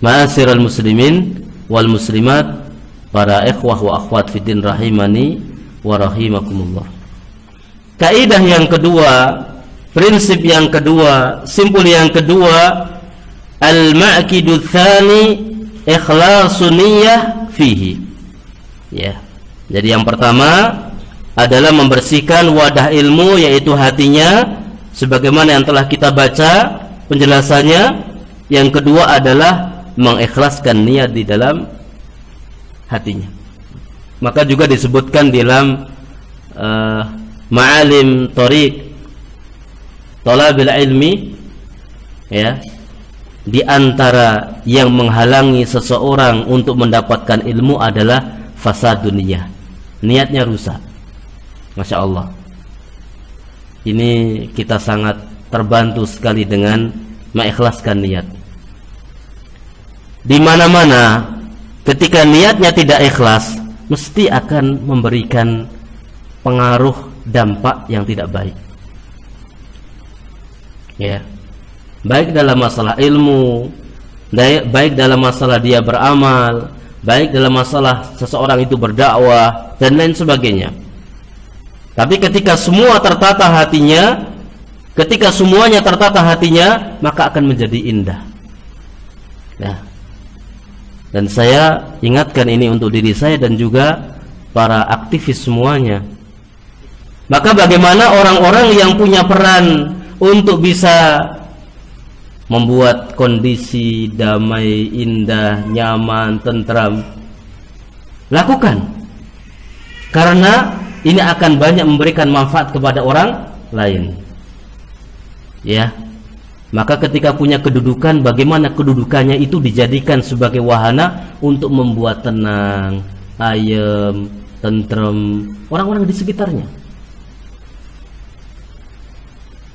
Ma'asyiral muslimin wal muslimat, para ikhwah wa akhwat fiddin rahimani wa rahimakumullah. Kaidah yang kedua, prinsip yang kedua, simpul yang kedua, al-ma'kidu tsani ikhlasun niyyah fihi. Ya. Jadi yang pertama adalah membersihkan wadah ilmu, yaitu hatinya, sebagaimana yang telah kita baca penjelasannya. Yang kedua adalah mengikhlaskan niat di dalam hatinya. Maka juga disebutkan di dalam ma'alim thariq thalabil ilmi, ya, di antara yang menghalangi seseorang untuk mendapatkan ilmu adalah fasadun niyah, niatnya rusak. Masya Allah, ini kita sangat terbantu sekali dengan mengikhlaskan niat. Di mana-mana ketika niatnya tidak ikhlas, mesti akan memberikan pengaruh dampak yang tidak baik. Ya, baik dalam masalah ilmu, baik dalam masalah dia beramal, baik dalam masalah seseorang itu berdakwah dan lain sebagainya. Tapi ketika semua tertata hatinya, ketika semuanya tertata hatinya, maka akan menjadi indah. Ya. Dan saya ingatkan ini untuk diri saya dan juga para aktivis semuanya. Maka bagaimana orang-orang yang punya peran untuk bisa membuat kondisi damai, indah, nyaman, tentram, lakukan. Karena ini akan banyak memberikan manfaat kepada orang lain. Ya. Maka ketika punya kedudukan, bagaimana kedudukannya itu dijadikan sebagai wahana untuk membuat tenang, ayem, tentrem orang-orang di sekitarnya.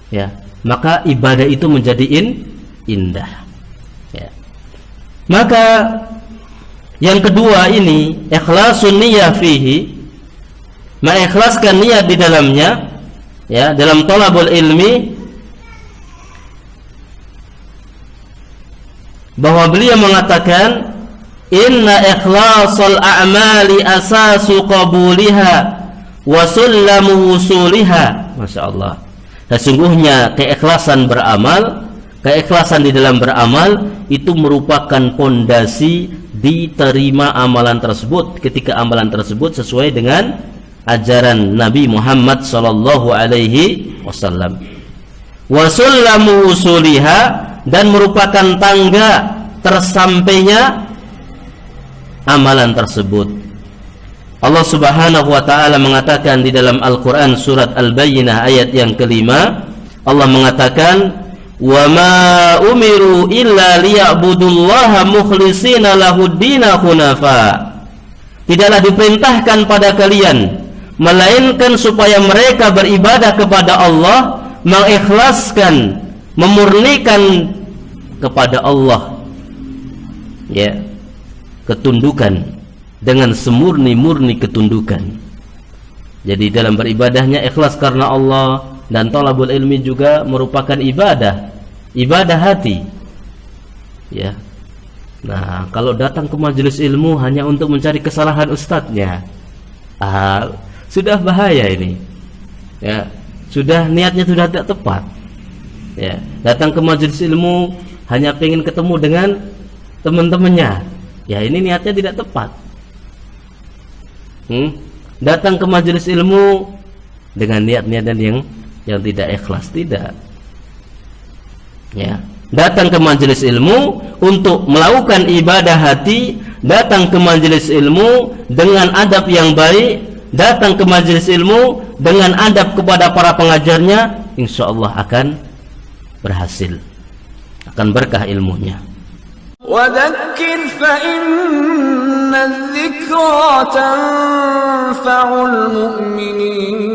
Ya, maka ibadah itu menjadi indah. Ya. Maka yang kedua ini, ikhlasun niyyah fihi, mengikhlaskan niat di dalamnya, ya, dalam thalabul ilmi. Bahwa beliau mengatakan inna ikhlasul a'mali asasu qabuliha wa sullamu wusuliha. Masya Allah. Sesungguhnya keikhlasan beramal, keikhlasan di dalam beramal itu merupakan pondasi diterima amalan tersebut ketika amalan tersebut sesuai dengan ajaran Nabi Muhammad sallallahu alaihi wasallam. Wa sullamu wusuliha, dan merupakan tangga tersampainya amalan tersebut. Allah Subhanahu wa taala mengatakan di dalam Al-Qur'an surat Al-Bayyinah ayat yang kelima, Allah mengatakan, "Wa ma umiru illa liya'budullaha mukhlishina lahud-dina hunafa." Tidaklah diperintahkan pada kalian melainkan supaya mereka beribadah kepada Allah, mengikhlaskan, memurnikan kepada Allah, ya, ketundukan dengan semurni-murni ketundukan. Jadi dalam beribadahnya ikhlas karena Allah, dan thalabul ilmi juga merupakan ibadah hati. Ya. Nah, kalau datang ke majelis ilmu hanya untuk mencari kesalahan ustadznya, sudah bahaya ini. Ya, sudah niatnya sudah tidak tepat. Ya, datang ke majelis ilmu hanya pengen ketemu dengan teman-temannya, ya ini niatnya tidak tepat. Datang ke majelis ilmu dengan niat-niat yang tidak ikhlas, tidak. Ya, datang ke majelis ilmu untuk melakukan ibadah hati, datang ke majelis ilmu dengan adab yang baik, datang ke majelis ilmu dengan adab kepada para pengajarnya, insyaallah akan berhasil, akan berkah ilmunya. وذكر فإن الذكرى تنفع المؤمنين